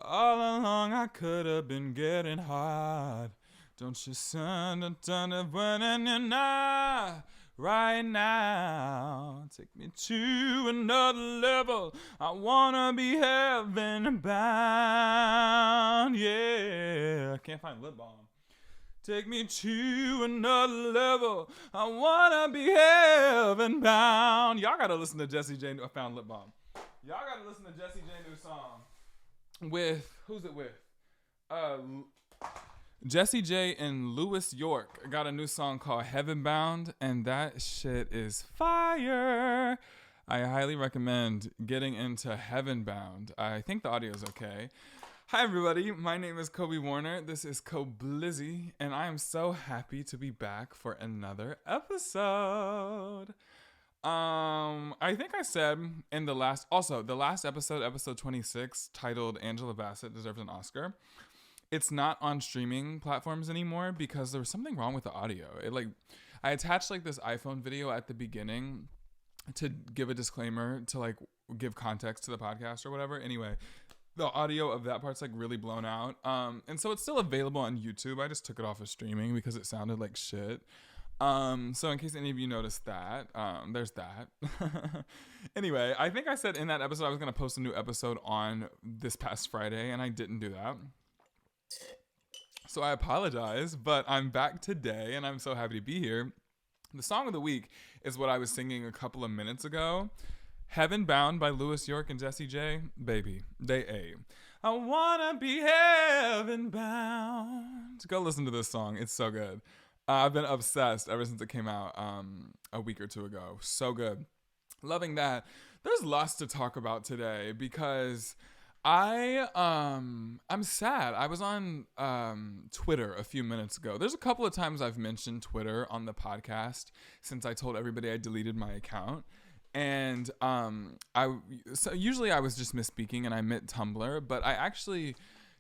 All along I could have been getting hard. Don't you understand it when you're not right now? Take me to another level. I wanna be heaven bound. Yeah, I can't find lip balm. Take me to another level. I wanna be heaven bound. Y'all gotta listen to Jessie J. I found lip balm. Y'all gotta listen to Jessie J. new song. With who's it with? Jessie J and Lewis York got a new song called Heaven Bound, and that shit is fire. I highly recommend getting into Heaven Bound. I think the audio is okay. Hi everybody, my name is Kobe Warner. This is KOBLIZZY, and I am so happy to be back for another episode. I think I said in the last episode, episode 26, titled Angela Bassett Deserves an Oscar. It's not on streaming platforms anymore because there was something wrong with the audio. I attached this iPhone video at the beginning to give a disclaimer to give context to the podcast or whatever. Anyway, the audio of that part's really blown out. And so it's still available on YouTube. I just took it off of streaming because it sounded like shit. So in case any of you noticed that, there's that. Anyway, I think I said in that episode I was going to post a new episode on this past Friday, and I didn't do that. So I apologize, but I'm back today, and I'm so happy to be here. The song of the week is what I was singing a couple of minutes ago. Heaven Bound by Lewis York and Jessie J. Baby, day A. I wanna be heaven bound. Go listen to this song. It's so good. I've been obsessed ever since it came out a week or two ago. So good. Loving that. There's lots to talk about today because I'm sad. I was on Twitter a few minutes ago. There's a couple of times I've mentioned Twitter on the podcast since I told everybody I deleted my account. And usually I was just misspeaking and I meant Tumblr, but I actually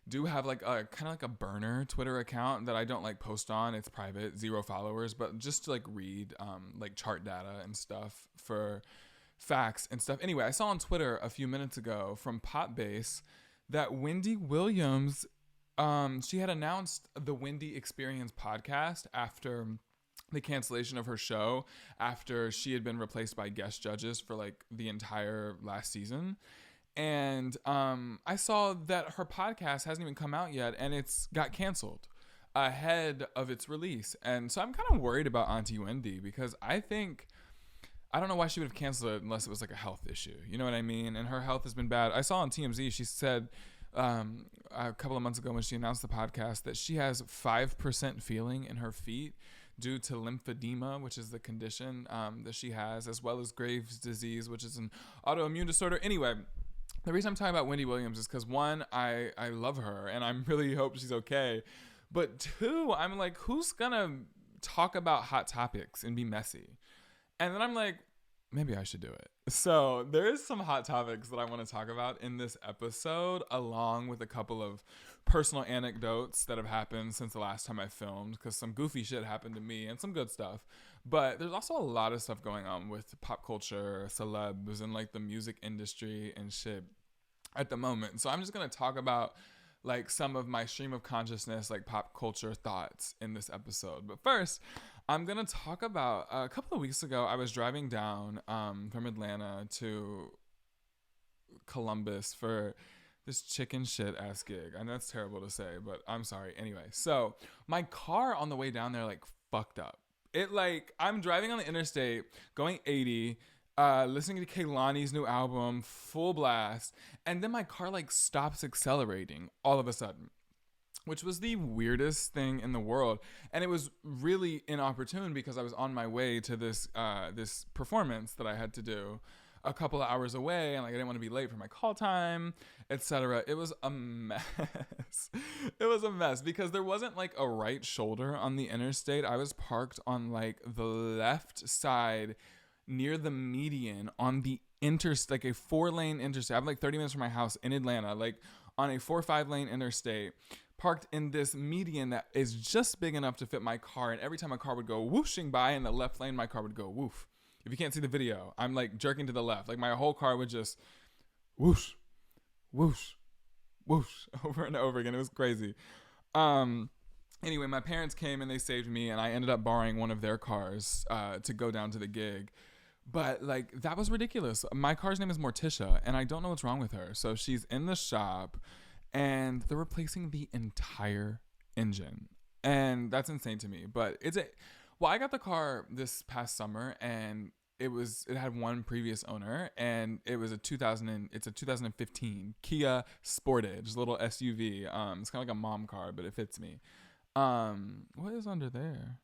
do have a burner Twitter account that I don't post on. It's private, 0 followers, but just to read chart data and stuff for facts and stuff. Anyway, I saw on Twitter a few minutes ago from Pop Base that Wendy Williams, she had announced the Wendy Experience podcast after the cancellation of her show, after she had been replaced by guest judges for the entire last season. And I saw that her podcast hasn't even come out yet, and it's got canceled ahead of its release. And so I'm kind of worried about Auntie Wendy because I don't know why she would have canceled it unless it was a health issue. You know what I mean? And her health has been bad. I saw on TMZ, she said a couple of months ago when she announced the podcast that she has 5% feeling in her feet due to lymphedema, which is the condition that she has, as well as Graves' disease, which is an autoimmune disorder. Anyway, the reason I'm talking about Wendy Williams is because, one, I love her, and I really hope she's okay. But two, I'm who's going to talk about hot topics and be messy? And then I'm maybe I should do it. So there's some hot topics that I want to talk about in this episode, along with a couple of personal anecdotes that have happened since the last time I filmed, because some goofy shit happened to me and some good stuff. But there's also a lot of stuff going on with pop culture, celebs, and the music industry and shit at the moment. So I'm just going to talk about some of my stream of consciousness, pop culture thoughts in this episode. But first, I'm going to talk about a couple of weeks ago, I was driving down from Atlanta to Columbus for this chicken shit ass gig. I know that's terrible to say, but I'm sorry. Anyway, so my car on the way down there fucked up. It I'm driving on the interstate going 80, listening to Kehlani's new album, full blast, and then my car stops accelerating all of a sudden, which was the weirdest thing in the world. And it was really inopportune because I was on my way to this performance that I had to do a couple of hours away, and I didn't want to be late for my call time, etc. It was a mess. It was a mess because there wasn't a right shoulder on the interstate. I was parked on the left side near the median on the interstate, a 4-lane interstate. I'm 30 minutes from my house in Atlanta, on a 4 or 5 lane interstate, parked in this median that is just big enough to fit my car. And every time a car would go whooshing by in the left lane, my car would go woof. If you can't see the video, I'm jerking to the left. My whole car would just whoosh, whoosh, whoosh, over and over again. It was crazy. Um, anyway, my parents came and they saved me, and I ended up borrowing one of their cars to go down to the gig. But like that was ridiculous. My car's name is Morticia, and I don't know what's wrong with her. So she's in the shop, and they're replacing the entire engine, and that's insane to me. But it's a well, I got the car this past summer, and it had one previous owner, and it was it's a 2015 Kia Sportage, little SUV. It's kind of like a mom car, but it fits me. What is under there?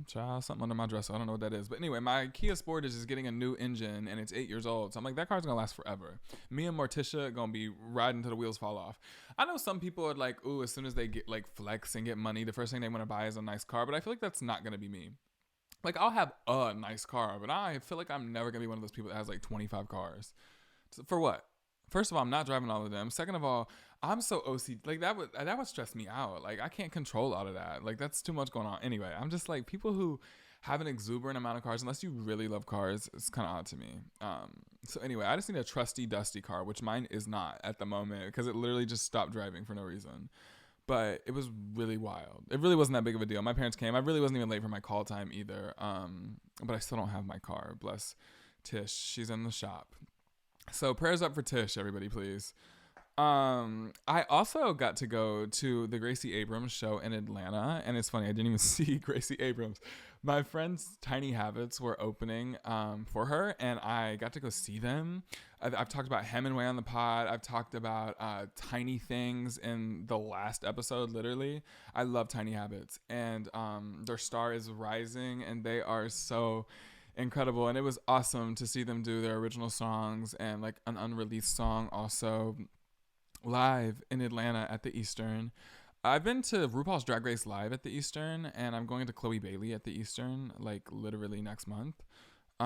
Child, something under my dresser. I don't know what that is. But anyway, my Kia Sportage is getting a new engine and it's 8 years old. So I'm like, that car's going to last forever. Me and Morticia going to be riding till the wheels fall off. I know some people are like, ooh, as soon as they get like flex and get money, the first thing they want to buy is a nice car. But I feel like that's not going to be me. Like, I'll have a nice car, but I feel like I'm never going to be one of those people that has like 25 cars. So for what? First of all, I'm not driving all of them. Second of all, I'm so OCD. Like that would stress me out. Like I can't control all of that. Like that's too much going on. Anyway, I'm just like people who have an exuberant amount of cars, unless you really love cars, it's kind of odd to me. So anyway, I just need a trusty, dusty car, which mine is not at the moment because it literally just stopped driving for no reason. But it was really wild. It really wasn't that big of a deal. My parents came. I really wasn't even late for my call time either. But I still don't have my car. Bless Tish. She's in the shop. So prayers up for Tish, everybody, please. I also got to go to the Gracie Abrams show in Atlanta, and it's funny, I didn't even see Gracie Abrams. My friend's Tiny Habits were opening for her, and I got to go see them. I've talked about Hemingway on the pod. I've talked about Tiny Things in the last episode, literally. I love Tiny Habits, and their star is rising, and they are so incredible, and it was awesome to see them do their original songs and like an unreleased song also live in Atlanta at the Eastern. I've been to RuPaul's Drag Race live at the Eastern, and I'm going to Chloe Bailey at the Eastern like literally next month. So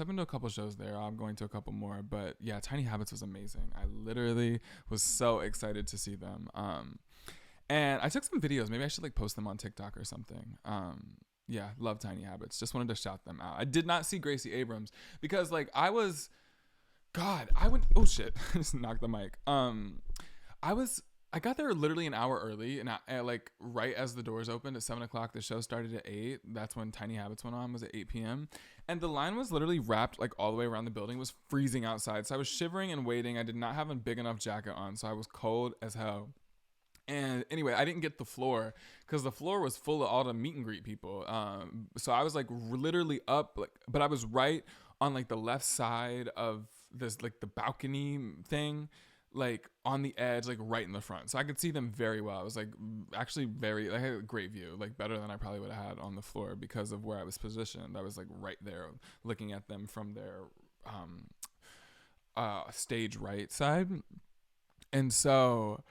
I've been to a couple shows there. I'm going to a couple more, but yeah, Tiny Habits was amazing. I literally was so excited to see them. And I took some videos. Maybe I should like post them on TikTok or something. Yeah, love Tiny Habits. Just wanted to shout them out. I did not see Gracie Abrams because like I went, oh shit, I just knocked the mic. I got there literally an hour early, and I like right as the doors opened at 7:00, the show started at 8. That's when Tiny Habits went on, was at 8 p.m. And the line was literally wrapped like all the way around the building. It was freezing outside. So I was shivering and waiting. I did not have a big enough jacket on, so I was cold as hell. And anyway, I didn't get the floor because the floor was full of all the meet and greet people. So I was like literally up, like, but I was right on like the left side of this, like the balcony thing, like on the edge, like right in the front. So I could see them very well. I was like actually I had a great view, like better than I probably would have had on the floor because of where I was positioned. I was like right there looking at them from their stage right side. And so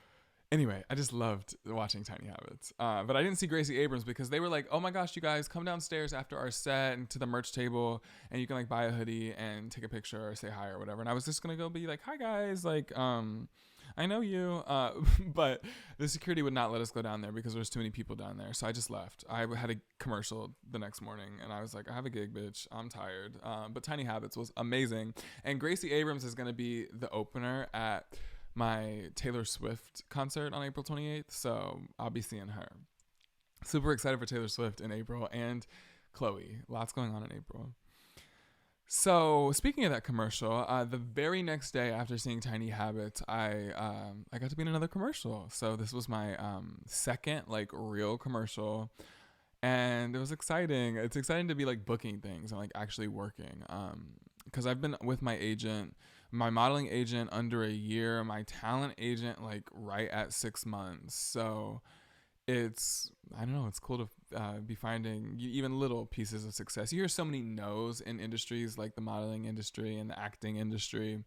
anyway, I just loved watching Tiny Habits. But I didn't see Gracie Abrams because they were like, oh my gosh, you guys, come downstairs after our set and to the merch table and you can like buy a hoodie and take a picture or say hi or whatever. And I was just going to go be like, hi guys, like, I know you. But the security would not let us go down there because there's too many people down there. So I just left. I had a commercial the next morning and I was like, I have a gig, bitch. I'm tired. But Tiny Habits was amazing. And Gracie Abrams is going to be the opener at my Taylor Swift concert on April 28th, so I'll be seeing her. Super excited for Taylor Swift in April and Chloe. Lots going on in April. So speaking of that commercial, the very next day after seeing Tiny Habits, I got to be in another commercial. So this was my second like real commercial, and it was exciting. It's exciting to be like booking things and like actually working, because I've been with my agent, my modeling agent, under a year, my talent agent like right at 6 months. So it's cool to be finding even little pieces of success. You hear so many no's in industries like the modeling industry and the acting industry,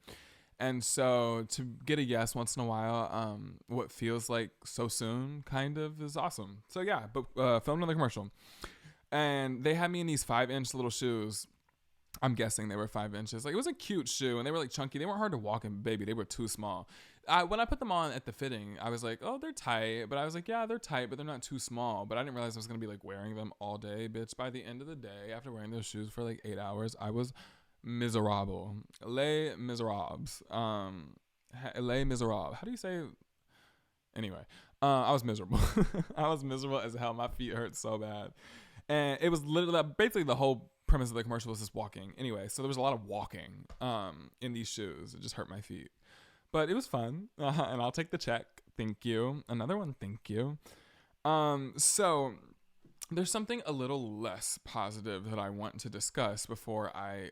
and so to get a yes once in a while, what feels like so soon kind of is awesome. So yeah, but filmed another commercial, and they had me in these 5-inch little shoes. I'm guessing they were 5 inches. Like, it was a cute shoe, and they were like chunky. They weren't hard to walk in, baby. They were too small. When I put them on at the fitting, I was like, oh, they're tight. But I was like, yeah, they're tight, but they're not too small. But I didn't realize I was going to be like wearing them all day, bitch. By the end of the day, after wearing those shoes for like 8 hours, I was miserable. Les Miserables. Les Miserables. How do you say? Anyway, I was miserable. I was miserable as hell. My feet hurt so bad, and it was literally basically the whole premise of the commercial was just walking. Anyway, so there was a lot of walking in these shoes. It just hurt my feet, but it was fun, and I'll take the check. Thank you. Another one. Thank you. So there's something a little less positive that I want to discuss before I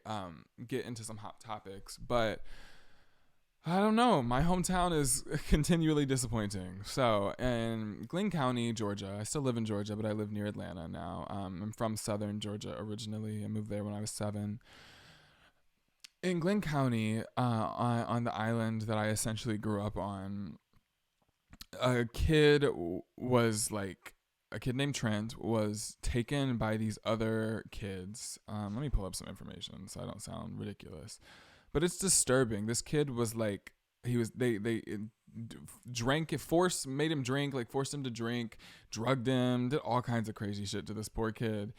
get into some hot topics, but I don't know. My hometown is continually disappointing. So in Glynn County, Georgia, I still live in Georgia, but I live near Atlanta now. I'm from southern Georgia originally. I moved there when I was 7. In Glynn County, on the island that I essentially grew up on, a kid named Trent was taken by these other kids. Let me pull up some information so I don't sound ridiculous. But it's disturbing. This kid was like, they drank, made him drink, like forced him to drink, drugged him, did all kinds of crazy shit to this poor kid.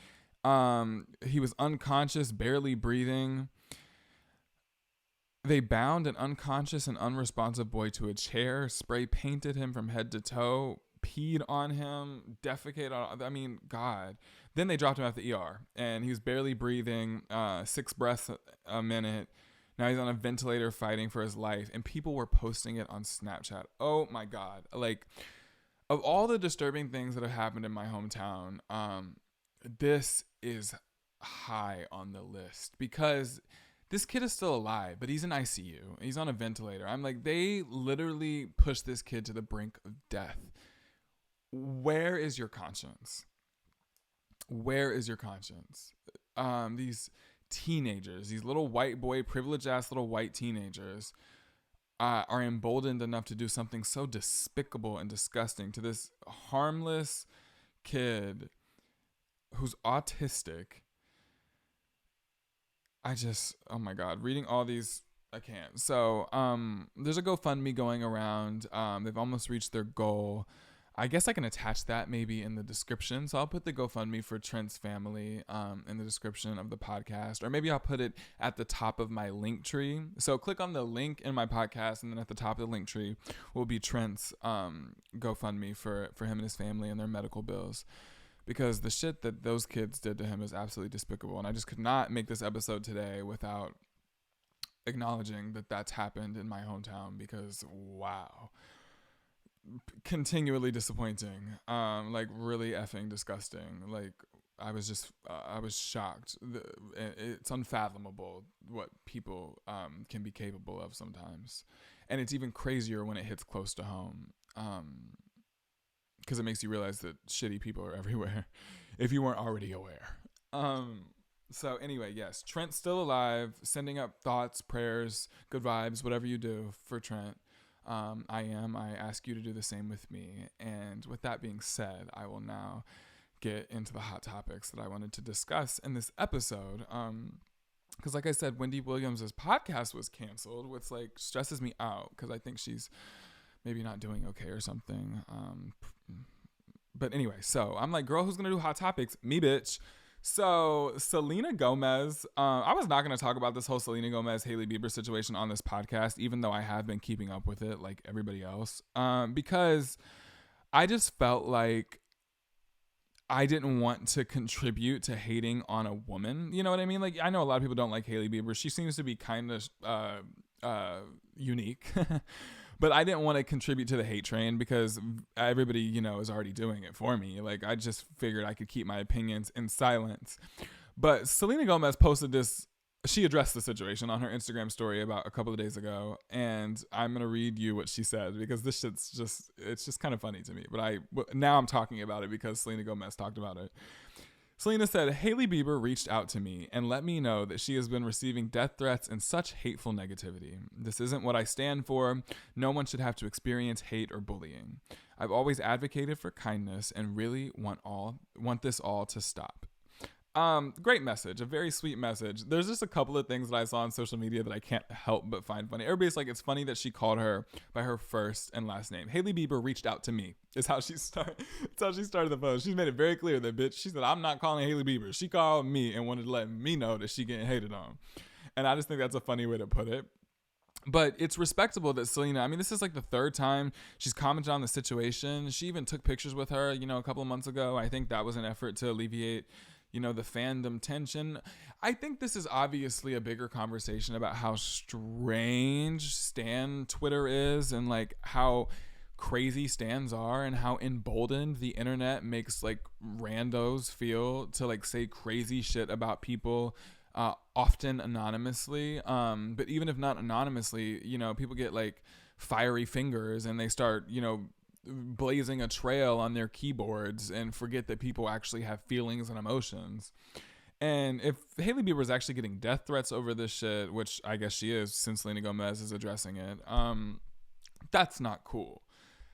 He was unconscious, barely breathing. They bound an unconscious and unresponsive boy to a chair, spray painted him from head to toe, peed on him, defecated on, God. Then they dropped him at the ER, and he was barely breathing, 6 breaths a minute. Now he's on a ventilator fighting for his life, and people were posting it on Snapchat. Oh my God. Like, of all the disturbing things that have happened in my hometown, this is high on the list because this kid is still alive, but he's in ICU. He's on a ventilator. I'm like, they literally pushed this kid to the brink of death. Where is your conscience? Where is your conscience? These teenagers, these little white boy, privileged ass little white teenagers are emboldened enough to do something so despicable and disgusting to this harmless kid who's autistic. Oh my God, reading all these, I can't. So there's a GoFundMe going around. They've almost reached their goal. I guess I can attach that maybe in the description. So I'll put the GoFundMe for Trent's family in the description of the podcast, or maybe I'll put it at the top of my link tree. So click on the link in my podcast, and then at the top of the link tree will be Trent's GoFundMe for him and his family and their medical bills. Because the shit that those kids did to him is absolutely despicable. And I just could not make this episode today without acknowledging that that's happened in my hometown, because wow. Continually disappointing, like really effing disgusting. Like I was shocked. It's unfathomable what people can be capable of sometimes, and it's even crazier when it hits close to home, because it makes you realize that shitty people are everywhere if you weren't already aware. So anyway, yes, Trent's still alive. Sending up thoughts, prayers, good vibes, whatever you do for Trent. I ask you to do the same with me. And with that being said, I will now get into the hot topics that I wanted to discuss in this episode. Because like I said, Wendy Williams' podcast was canceled, which like stresses me out because I think she's maybe not doing okay or something. But anyway, so I'm like, girl, who's going to do hot topics? Me, bitch. So Selena Gomez, I was not going to talk about this whole Selena Gomez, Hailey Bieber situation on this podcast, even though I have been keeping up with it like everybody else, because I just felt like I didn't want to contribute to hating on a woman. You know what I mean? Like, I know a lot of people don't like Hailey Bieber. She seems to be kind of unique. But I didn't want to contribute to the hate train because everybody, you know, is already doing it for me. Like, I just figured I could keep my opinions in silence. But Selena Gomez posted this. She addressed the situation on her Instagram story about a couple of days ago. And I'm going to read you what she said because this shit's it's just kind of funny to me. But now I'm talking about it because Selena Gomez talked about it. Selena said, Hailey Bieber reached out to me and let me know that she has been receiving death threats and such hateful negativity. This isn't what I stand for. No one should have to experience hate or bullying. I've always advocated for kindness and really want this all to stop. Great message, a very sweet message. There's just a couple of things that I saw on social media that I can't help but find funny. Everybody's like, it's funny that she called her by her first and last name. Hailey Bieber reached out to me is how she started. That's how she started the post. She made it very clear that bitch. She said, I'm not calling Hailey Bieber. She called me and wanted to let me know that she getting hated on. And I just think that's a funny way to put it. But it's respectable that Selena, I mean, this is like the third time she's commented on the situation. She even took pictures with her, a couple of months ago. I think that was an effort to alleviate, the fandom tension. I think this is obviously a bigger conversation about how strange Stan Twitter is and like how crazy stans are and how emboldened the internet makes like randos feel to like say crazy shit about people, often anonymously. But even if not anonymously, people get like fiery fingers and they start, blazing a trail on their keyboards and forget that people actually have feelings and emotions. And if Hailey Bieber is actually getting death threats over this shit, which I guess she is since Selena Gomez is addressing it, that's not cool.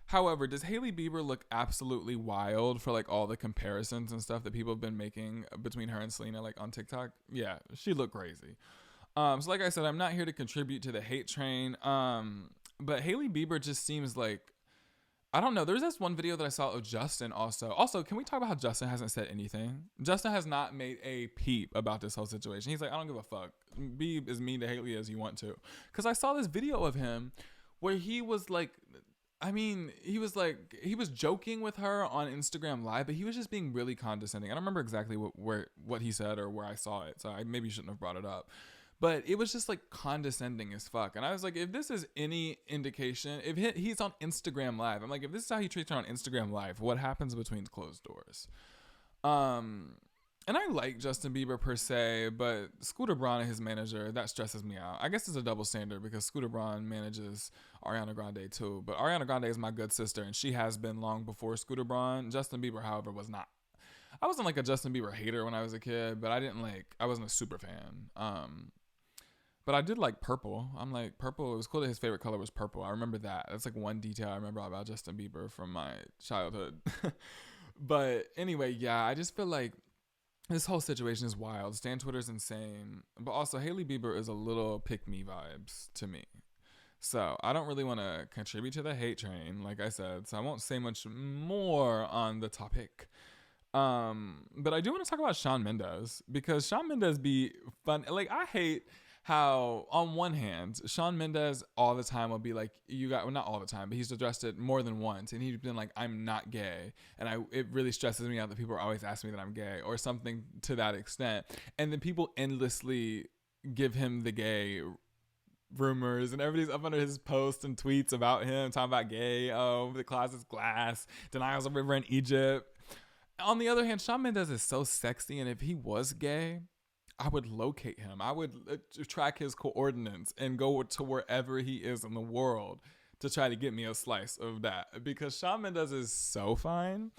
However, does Hailey Bieber look absolutely wild for like all the comparisons and stuff that people have been making between her and Selena like on TikTok? Yeah, she looked crazy. So like I said, I'm not here to contribute to the hate train. But Hailey Bieber just seems like, I don't know. There's this one video that I saw of Justin also. Also, can we talk about how Justin hasn't said anything? Justin has not made a peep about this whole situation. He's like, I don't give a fuck. Be as mean to Hailey as you want to. Because I saw this video of him where he was like, he was joking with her on Instagram Live, but he was just being really condescending. I don't remember exactly what he said or where I saw it, so I maybe shouldn't have brought it up. But it was just like condescending as fuck. And I was like, if this is any indication, if he's on Instagram Live, I'm like, if this is how he treats her on Instagram Live, what happens between closed doors? And I like Justin Bieber per se, but Scooter Braun and his manager, that stresses me out. I guess it's a double standard because Scooter Braun manages Ariana Grande too. But Ariana Grande is my good sister, and she has been long before Scooter Braun. Justin Bieber, however, was not. I wasn't like a Justin Bieber hater when I was a kid, but I wasn't a super fan. But I did like purple. I'm like, purple, it was cool that his favorite color was purple. I remember that. That's like one detail I remember about Justin Bieber from my childhood. But anyway, yeah, I just feel like this whole situation is wild. Stan Twitter's insane. But also, Hailey Bieber is a little pick-me vibes to me. So I don't really want to contribute to the hate train, like I said. So I won't say much more on the topic. But I do want to talk about Shawn Mendes. Because Shawn Mendes be fun. Like, I hate how, on one hand, Shawn Mendes all the time will be like, not all the time, but he's addressed it more than once, and he's been like, I'm not gay, and it really stresses me out that people are always asking me that I'm gay, or something to that extent, and then people endlessly give him the gay rumors, and everybody's up under his posts and tweets about him, talking about gay, the closet's glass, denials of river in Egypt. On the other hand, Shawn Mendes is so sexy, and if he was gay, I would locate him. I would track his coordinates and go to wherever he is in the world to try to get me a slice of that, because Shawn Mendes is so fine.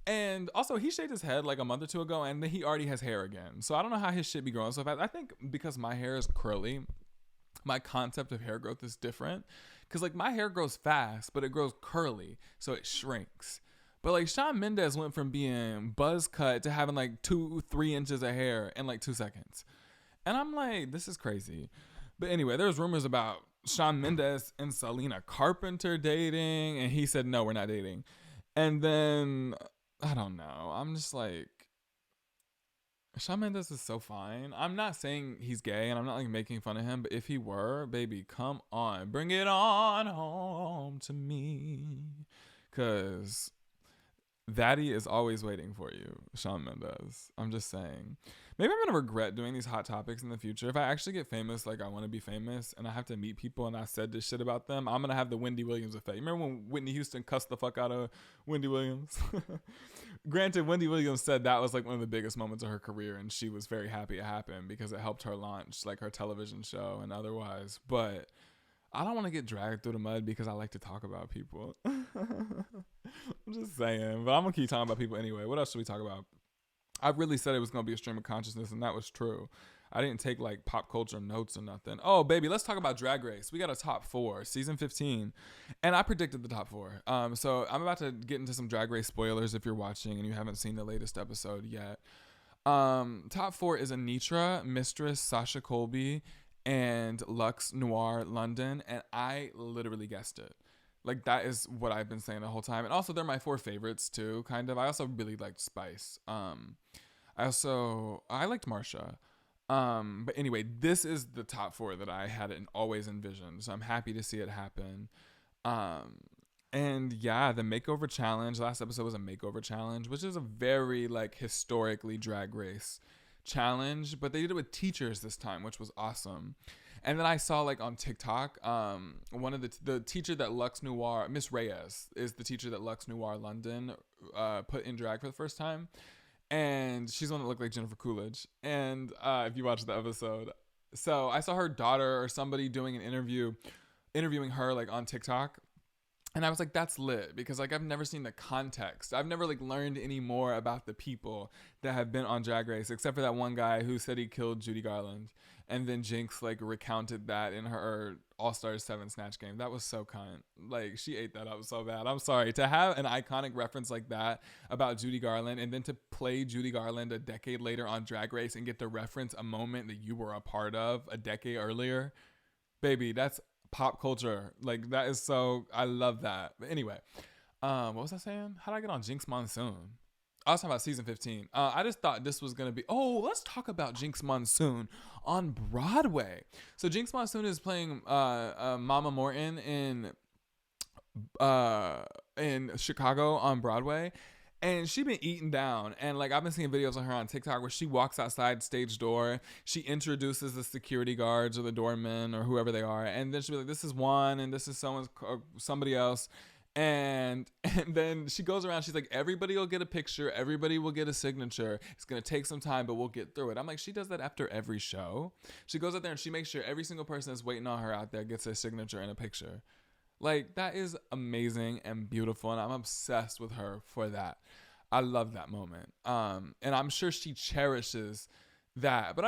And also, he shaved his head like a month or two ago, and then he already has hair again. So I don't know how his shit be growing so fast. I think because my hair is curly, my concept of hair growth is different. Because like my hair grows fast, but it grows curly, so it shrinks. But like Shawn Mendes went from being buzz cut to having like 2-3 inches of hair in like 2 seconds. And I'm like, this is crazy. But anyway, there's rumors about Shawn Mendes and Selena Carpenter dating. And he said, no, we're not dating. And then, I don't know. I'm just like, Shawn Mendes is so fine. I'm not saying he's gay and I'm not like making fun of him. But if he were, baby, come on. Bring it on home to me. Because Daddy is always waiting for you, Shawn Mendes. I'm just saying. Maybe I'm going to regret doing these hot topics in the future. If I actually get famous like I want to be famous and I have to meet people and I said this shit about them, I'm going to have the Wendy Williams effect. You remember when Whitney Houston cussed the fuck out of Wendy Williams? Granted, Wendy Williams said that was like one of the biggest moments of her career and she was very happy it happened because it helped her launch like her television show and otherwise. But I don't want to get dragged through the mud because I like to talk about people. I'm just saying. But I'm going to keep talking about people anyway. What else should we talk about? I really said it was going to be a stream of consciousness, and that was true. I didn't take like pop culture notes or nothing. Oh, baby, let's talk about Drag Race. We got a top 4, season 15. And I predicted the top 4. So I'm about to get into some Drag Race spoilers if you're watching and you haven't seen the latest episode yet. Top 4 is Anitra, Mistress, Sasha Colby, and Lux Noir London, and I literally guessed it. Like, that is what I've been saying the whole time. And also, they're my 4 favorites, too, kind of. I also really liked Spice. I liked Marsha. But anyway, this is the top four that I had always envisioned. So I'm happy to see it happen. Um, and yeah, the makeover challenge. Last episode was a makeover challenge, which is a very like historically Drag Race challenge, but they did it with teachers this time, which was awesome. And then I saw like on TikTok, one of the teacher that Lux Noir, Miss Reyes, is the teacher that Lux Noir London put in drag for the first time, and she's the one that looked like Jennifer Coolidge. And if you watch the episode, so I saw her daughter or somebody doing an interviewing her like on TikTok. And I was like, that's lit, because like I've never seen the context. I've never like learned any more about the people that have been on Drag Race, except for that one guy who said he killed Judy Garland. And then Jinx like recounted that in her All-Stars 7 Snatch game. That was so cunt. Like she ate that up so bad. I'm sorry. To have an iconic reference like that about Judy Garland, and then to play Judy Garland a decade later on Drag Race and get to reference a moment that you were a part of a decade earlier. Baby, that's pop culture. Like that is so, I love that. But anyway, what was I saying? How did I get on Jinx Monsoon? I was talking about season 15. I just thought this was going to be, let's talk about Jinx Monsoon on Broadway. So Jinx Monsoon is playing Mama Morton in Chicago on Broadway. And she been eaten down. And like I've been seeing videos of her on TikTok where she walks outside stage door. She introduces the security guards or the doormen or whoever they are. And then she'll be like, this is one and this is somebody else. And then she goes around. She's like, everybody will get a picture. Everybody will get a signature. It's going to take some time, but we'll get through it. I'm like, she does that after every show. She goes out there and she makes sure every single person that's waiting on her out there gets a signature and a picture. Like, that is amazing and beautiful, and I'm obsessed with her for that. I love that moment. And I'm sure she cherishes that. But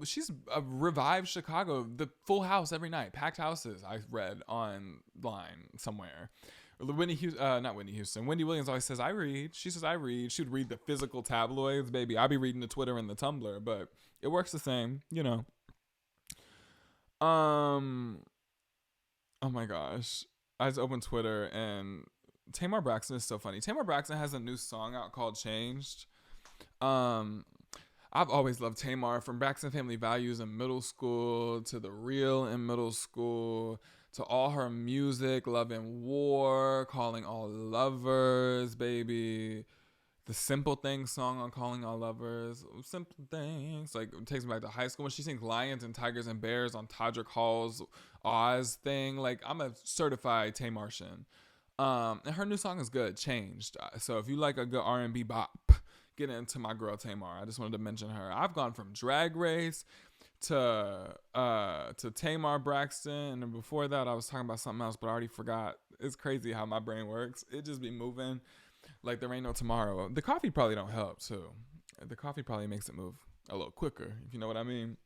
she's revived Chicago, the Full House every night, packed houses, I read online somewhere. Not Whitney Houston. Wendy Williams always says, I read. She says, I read. She would read the physical tabloids, baby. I'd be reading the Twitter and the Tumblr, but it works the same, you know. Oh my gosh. I just opened Twitter and Tamar Braxton is so funny. Tamar Braxton has a new song out called Changed. I've always loved Tamar, from Braxton Family Values in middle school to The Real in middle school to all her music, Love and War, Calling All Lovers, baby. The Simple Things song on Calling All Lovers. Simple Things. Like, it takes me back to high school when she sings Lions and Tigers and Bears on Todrick Hall's Oz thing. Like, I'm a certified Tamartian. And her new song is good, Changed. So if you like a good R&B bop, get into my girl Tamar. I just wanted to mention her. I've gone from Drag Race to Tamar Braxton. And before that, I was talking about something else, but I already forgot. It's crazy how my brain works. It just be moving like there ain't no tomorrow. The coffee probably don't help too. The coffee probably makes it move a little quicker, if you know what I mean.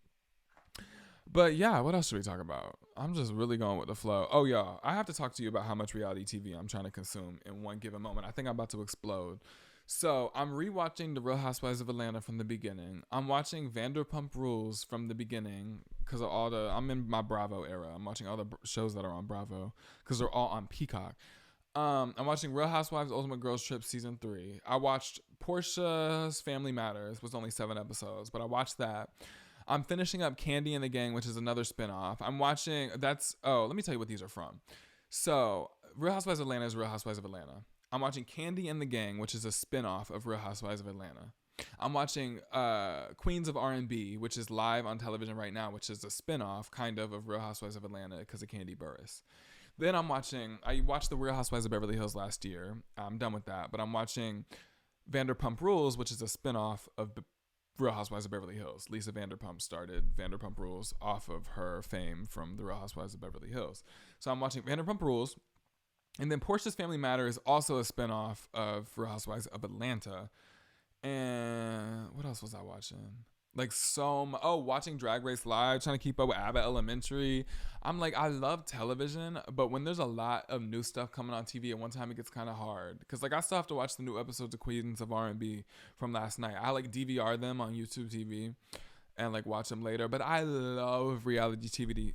But yeah, what else should we talk about? I'm just really going with the flow. Oh yeah, I have to talk to you about how much reality TV I'm trying to consume in one given moment. I think I'm about to explode. So I'm rewatching The Real Housewives of Atlanta from the beginning. I'm watching Vanderpump Rules from the beginning because of I'm in my Bravo era. I'm watching all the shows that are on Bravo because they're all on Peacock. I'm watching Real Housewives Ultimate Girls Trip Season 3. I watched Portia's Family Matters. It was only 7 episodes, but I watched that. I'm finishing up Candy and the Gang, which is another spinoff. I'm watching, let me tell you what these are from. So, Real Housewives of Atlanta is Real Housewives of Atlanta. I'm watching Candy and the Gang, which is a spinoff of Real Housewives of Atlanta. I'm watching Queens of R&B, which is live on television right now, which is a spinoff, kind of Real Housewives of Atlanta because of Candy Burris. Then I watched The Real Housewives of Beverly Hills last year. I'm done with that. But I'm watching Vanderpump Rules, which is a spinoff of Real Housewives of Beverly Hills. Lisa Vanderpump started Vanderpump Rules off of her fame from The Real Housewives of Beverly Hills. So I'm watching Vanderpump Rules. And then Portia's Family Matters is also a spinoff of Real Housewives of Atlanta. And what else was I watching? Watching Drag Race Live, trying to keep up with Abbott Elementary. I'm like, I love television, but when there's a lot of new stuff coming on TV at one time, it gets kind of hard. Because I still have to watch the new episodes of Queens of R&B from last night. I DVR them on YouTube TV and watch them later. But I love reality TVD.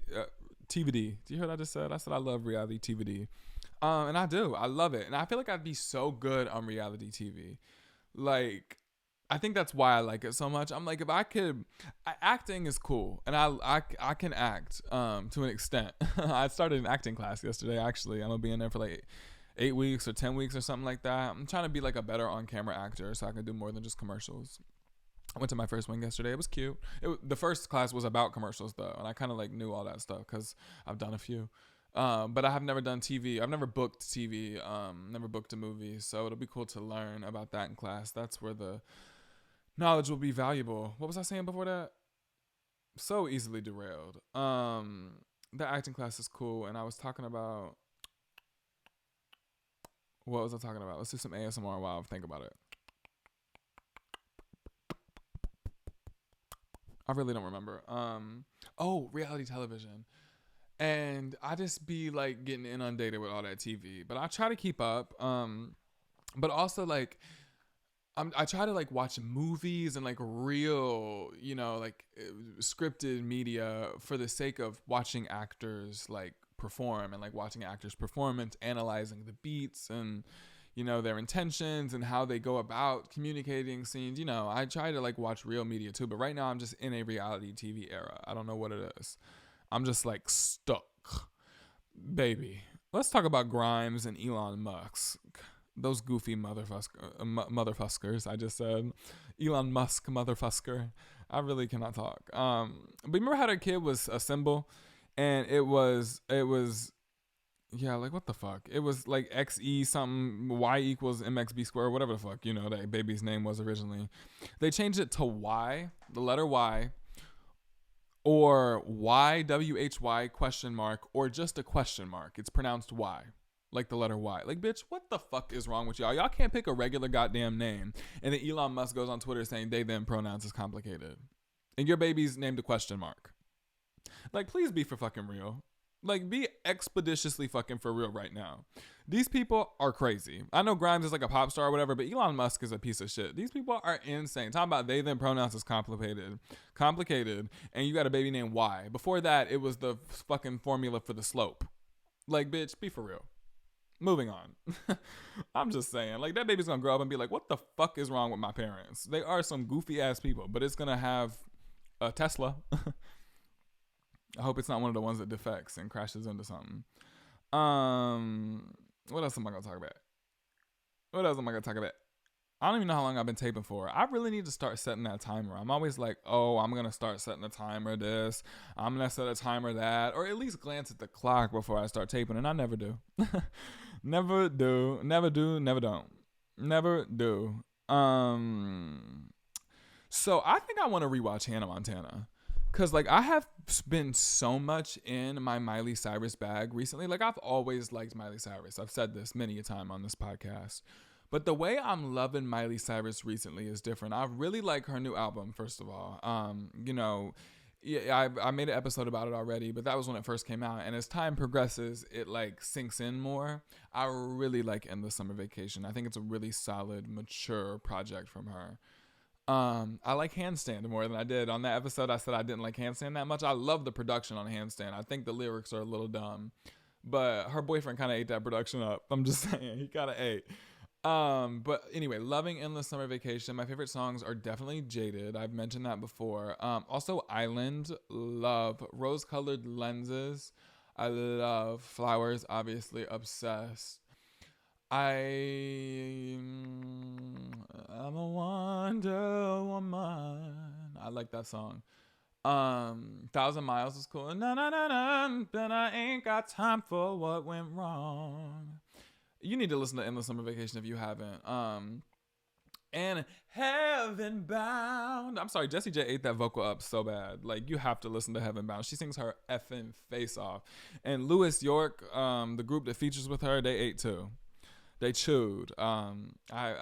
TVD. Do you hear what I just said? I said I love reality TVD. And I do. I love it. And I feel like I'd be so good on reality TV. I think that's why I like it so much. I'm like, if I could, acting is cool, and I can act to an extent. I started an acting class yesterday. Actually, I'm gonna be in there for like 8 weeks or 10 weeks or something like that. I'm trying to be like a better on-camera actor, so I can do more than just commercials. I went to my first one yesterday. It was cute. The first class was about commercials though, and I kind of like knew all that stuff because I've done a few. But I have never done TV. I've never booked TV. Never booked a movie. So it'll be cool to learn about that in class. That's where the knowledge will be valuable. What was I saying before that? So easily derailed. The acting class is cool, and I was talking about, what was I talking about? Let's do some ASMR while I think about it. I really don't remember. Reality television. And I just be like getting inundated with all that TV. But I try to keep up. But also like I try to like watch movies and like real, like scripted media for the sake of watching actors like perform and like watching actors' performance, analyzing the beats and their intentions and how they go about communicating scenes. I try to like watch real media too, but right now I'm just in a reality TV era. I don't know what it is. I'm just like stuck. Baby, let's talk about Grimes and Elon Musk. Those goofy motherfuckers. I just said Elon Musk motherfucker. I really cannot talk. But remember how their kid was a symbol, and it was yeah, like what the fuck? It was like XE something, Y equals MXB squared, whatever the fuck, that baby's name was originally. They changed it to Y, the letter Y, or YWHY question mark, or just a question mark. It's pronounced Y, like the letter Y. Like, bitch, what the fuck is wrong with y'all? Y'all can't pick a regular goddamn name. And then Elon Musk goes on Twitter saying they, them pronouns is complicated. And your baby's named a question mark. Like, please be for fucking real. Like, be expeditiously fucking for real right now. These people are crazy. I know Grimes is like a pop star or whatever, but Elon Musk is a piece of shit. These people are insane. Talking about they, them pronouns is complicated, and you got a baby named Y. Before that, it was the fucking formula for the slope. Like, bitch, be for real. Moving on. I'm just saying, like, that baby's gonna grow up and be like, what the fuck is wrong with my parents? They are some goofy ass people, but it's gonna have a Tesla. I hope it's not one of the ones that defects and crashes into something. What else am I gonna talk about? I don't even know how long I've been taping for. I really need to start setting that timer. I'm always like, oh, I'm gonna start setting a timer this. I'm gonna set a timer that, or at least glance at the clock before I start taping, and I never do. Never do. So I think I want to rewatch Hannah Montana. Cause like I have been so much in my Miley Cyrus bag recently. Like I've always liked Miley Cyrus. I've said this many a time on this podcast. But the way I'm loving Miley Cyrus recently is different. I really like her new album, first of all. Yeah, I made an episode about it already, but that was when it first came out. And as time progresses, it like sinks in more. I really like Endless Summer Vacation. I think it's a really solid, mature project from her. I like Handstand more than I did. On that episode, I said I didn't like Handstand that much. I love the production on Handstand. I think the lyrics are a little dumb, but her boyfriend kind of ate that production up. I'm just saying, he kind of ate. But anyway, loving Endless Summer Vacation. My favorite songs are definitely Jaded. I've mentioned that before. Also Island, love. Rose Colored Lenses, I love. Flowers, obviously, obsessed. I'm a Wonder Woman. I like that song. 1,000 Miles is cool. Na na na na. But I ain't got time for what went wrong. You need to listen to Endless Summer Vacation if you haven't. And Heaven Bound. I'm sorry, Jessie J ate that vocal up so bad. Like, you have to listen to Heaven Bound. She sings her effing face off. And Lewis York, the group that features with her, they ate too. They chewed. I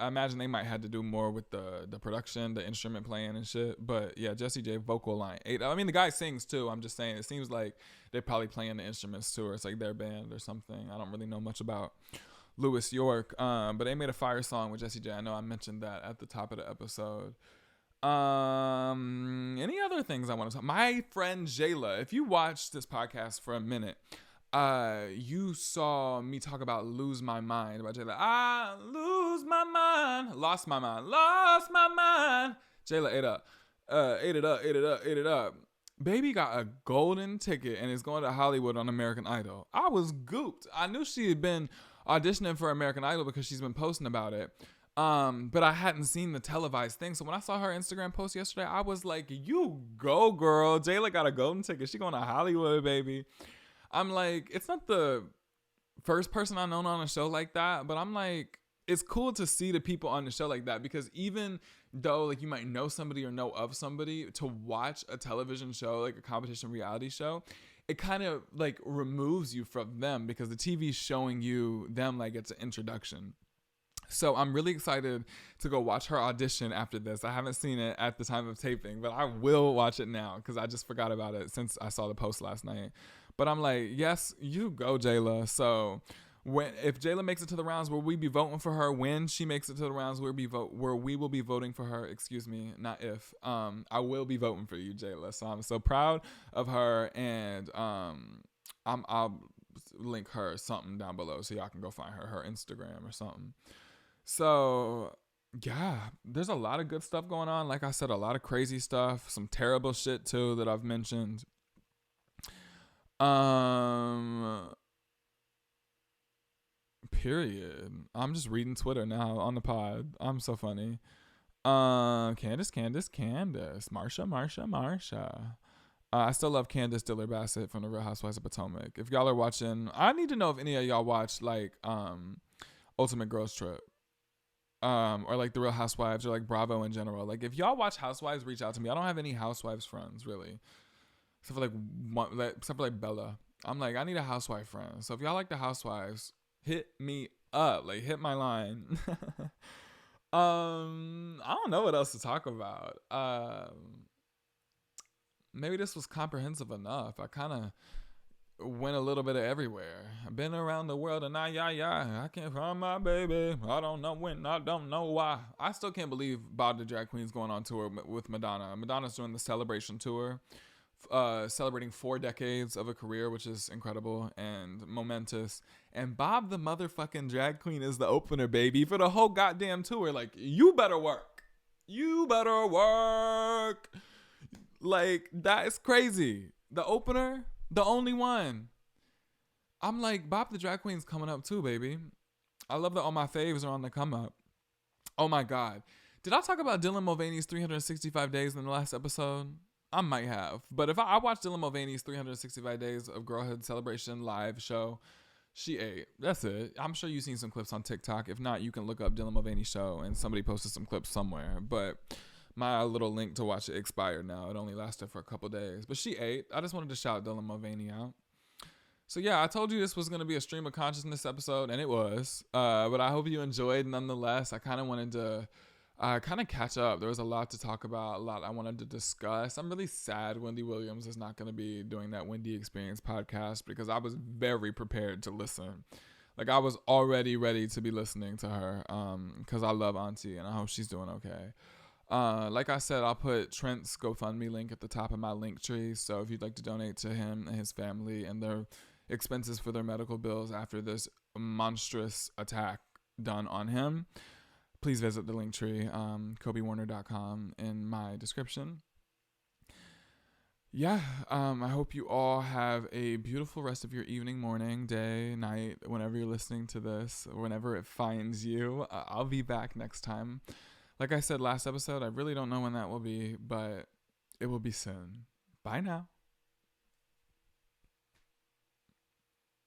imagine they might have to do more with the production, the instrument playing and shit. But yeah, Jessie J vocal line 8. I mean, the guy sings too. I'm just saying, it seems like they're probably playing the instruments too, or it's like their band or something. I don't really know much about Lewis York. But they made a fire song with Jessie J. I know I mentioned that at the top of the episode. Any other things I want to talk? My friend Jayla, if you watch this podcast for a minute, you saw me talk about Lose My Mind by Jayla. I lose my mind, lost my mind, lost my mind. Jayla ate up, ate it up, ate it up, ate it up. Baby got a golden ticket and is going to Hollywood on American Idol. I was gooped. I knew she had been auditioning for American Idol because she's been posting about it. But I hadn't seen the televised thing. So when I saw her Instagram post yesterday, I was like, you go, girl. Jayla got a golden ticket. She going to Hollywood, baby. I'm like, it's not the first person I've known on a show like that, but I'm like, it's cool to see the people on the show like that, because even though like you might know somebody or know of somebody, to watch a television show, like a competition reality show, it kind of like removes you from them, because the TV's showing you them like it's an introduction. So I'm really excited to go watch her audition after this. I haven't seen it at the time of taping, but I will watch it now because I just forgot about it since I saw the post last night. But I'm like, yes, you go, Jayla. So if Jayla makes it to the rounds, will we be voting for her? When she makes it to the rounds, where we will be voting for her. Excuse me, not if. I will be voting for you, Jayla. So I'm so proud of her, and I'll link her something down below so y'all can go find her Instagram or something. So yeah, there's a lot of good stuff going on. Like I said, a lot of crazy stuff, some terrible shit too that I've mentioned. Period. I'm just reading Twitter now on the pod. I'm so funny. Candace. Marsha. I still love Candace Diller Bassett from The Real Housewives of Potomac. If y'all are watching, I need to know if any of y'all watch like Ultimate Girls Trip. Or like The Real Housewives, or like Bravo in general. Like if y'all watch Housewives, reach out to me. I don't have any Housewives friends really, except for like Bella. I'm like, I need a housewife friend. So if y'all like the Housewives, hit me up. Like hit my line. I don't know what else to talk about. Maybe this was comprehensive enough. I kind of went a little bit of everywhere. I've been around the world and I can't find my baby. I don't know when, I don't know why. I still can't believe Bob the Drag Queen's going on tour with Madonna. Madonna's doing the Celebration tour, celebrating 4 decades of a career, which is incredible and momentous. And Bob the motherfucking Drag Queen is the opener, baby, for the whole goddamn tour. Like, you better work. You better work. Like, that is crazy. The opener, the only one. I'm like, Bob the Drag Queen's coming up too, baby. I love that all my faves are on the come up. Oh my God. Did I talk about Dylan Mulvaney's 365 days in the last episode? I might have. But if I watched Dylan Mulvaney's 365 days of Girlhood Celebration live show, she ate. That's it. I'm sure you've seen some clips on TikTok. If not, you can look up Dylan Mulvaney show and somebody posted some clips somewhere. But my little link to watch it expired now. It only lasted for a couple days. But she ate. I just wanted to shout Dylan Mulvaney out. So yeah, I told you this was going to be a stream of consciousness episode, and it was. But I hope you enjoyed nonetheless. I kind of wanted to catch up. There was a lot to talk about, a lot I wanted to discuss. I'm really sad Wendy Williams is not going to be doing that Wendy Experience podcast, because I was very prepared to listen. Like, I was already ready to be listening to her because I love Auntie, and I hope she's doing okay. Like I said, I'll put Trent's GoFundMe link at the top of my link tree. So if you'd like to donate to him and his family and their expenses for their medical bills after this monstrous attack done on him, please visit the link tree, KobeWarner.com, in my description. Yeah, I hope you all have a beautiful rest of your evening, morning, day, night, whenever you're listening to this, whenever it finds you. I'll be back next time. Like I said last episode, I really don't know when that will be, but it will be soon. Bye now.